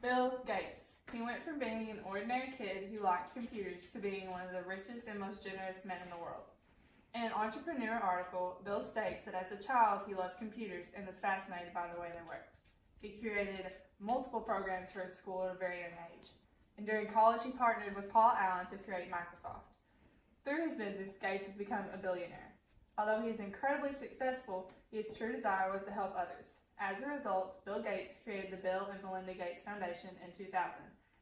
Bill Gates. He went from being an ordinary kid who liked computers to being one of the richest and most generous men in the world. In an Entrepreneur article, Bill states that as a child he loved computers and was fascinated by the way they worked. He created multiple programs for his school at a very young age. And during college he partnered with Paul Allen to create Microsoft. Through his business, Gates has become a billionaire. Although he is incredibly successful, his true desire was to help others. As a result, Bill Gates created the Bill and Melinda Gates Foundation in 2000,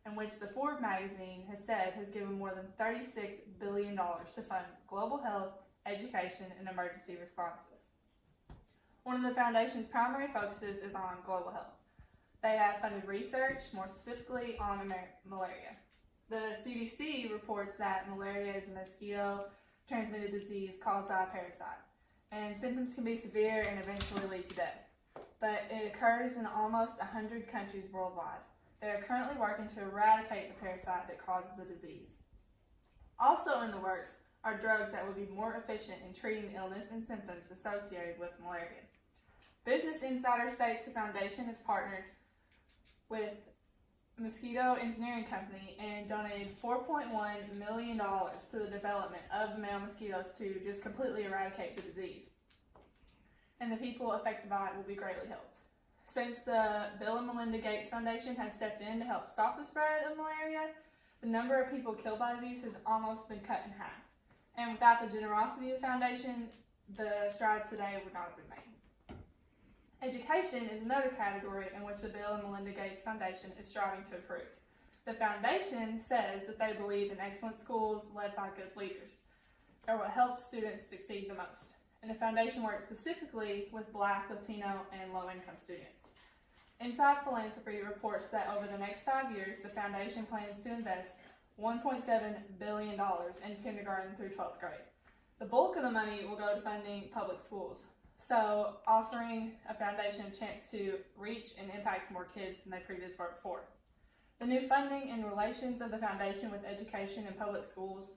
in which the Forbes magazine has said has given more than $36 billion to fund global health, education, and emergency responses. One of the foundation's primary focuses is on global health. They have funded research, more specifically on malaria. The CDC reports that malaria is a mosquito-transmitted disease caused by a parasite, and symptoms can be severe and eventually lead to death. But it occurs in almost 100 countries worldwide. They are currently working to eradicate the parasite that causes the disease. Also in the works are drugs that would be more efficient in treating the illness and symptoms associated with malaria. Business Insider states the foundation has partnered with Mosquito Engineering Company and donated $4.1 million to the development of male mosquitoes to just completely eradicate the disease. And the people affected by it will be greatly helped. Since the Bill and Melinda Gates Foundation has stepped in to help stop the spread of malaria, the number of people killed by disease has almost been cut in half. And without the generosity of the foundation, the strides today would not have been made. Education is another category in which the Bill and Melinda Gates Foundation is striving to improve. The foundation says that they believe in excellent schools led by good leaders are what helps students succeed the most. And the foundation works specifically with Black, Latino, and low-income students. Inside Philanthropy reports that over the next 5 years, the foundation plans to invest $1.7 billion in kindergarten through 12th grade. The bulk of the money will go to funding public schools, so offering a foundation a chance to reach and impact more kids than they previously worked for. The new funding and relations of the foundation with education and public schools,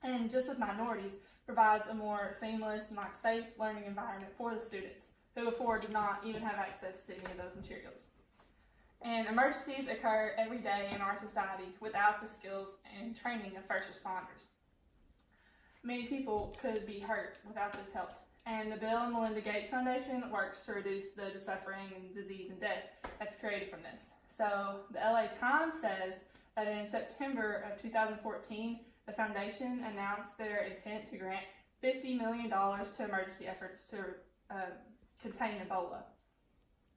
and just with minorities, provides a more seamless and safe learning environment for the students who before did not even have access to any of those materials. And emergencies occur every day in our society without the skills and training of first responders. Many people could be hurt without this help. And the Bill and Melinda Gates Foundation works to reduce the suffering and disease and death that's created from this. So the LA Times says that in September of 2014, the foundation announced their intent to grant $50 million to emergency efforts to contain Ebola.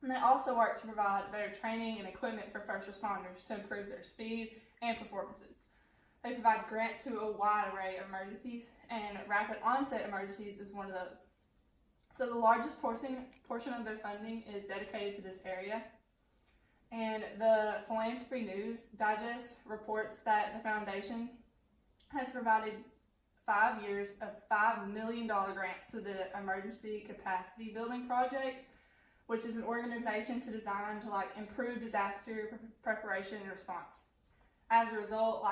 And they also work to provide better training and equipment for first responders to improve their speed and performances. They provide grants to a wide array of emergencies, and rapid onset emergencies is one of those. So the largest portion of their funding is dedicated to this area. And the Philanthropy News Digest reports that the foundation has provided 5 years of $5 million grants to the Emergency Capacity Building Project, which is an organization designed to improve disaster preparation and response. As a result,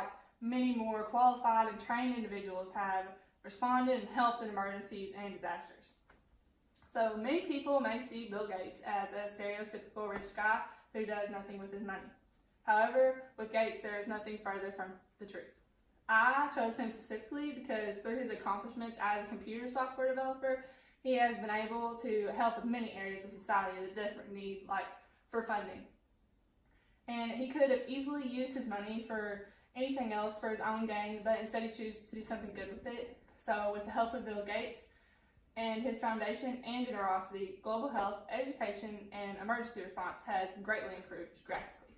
many more qualified and trained individuals have responded and helped in emergencies and disasters. So many people may see Bill Gates as a stereotypical rich guy who does nothing with his money. However, with Gates, there is nothing further from the truth. I chose him specifically because through his accomplishments as a computer software developer, he has been able to help with many areas of society that desperately need for funding. And he could have easily used his money for anything else for his own gain, but instead he chooses to do something good with it. So with the help of Bill Gates and his foundation and generosity, global health, education, and emergency response has greatly improved drastically.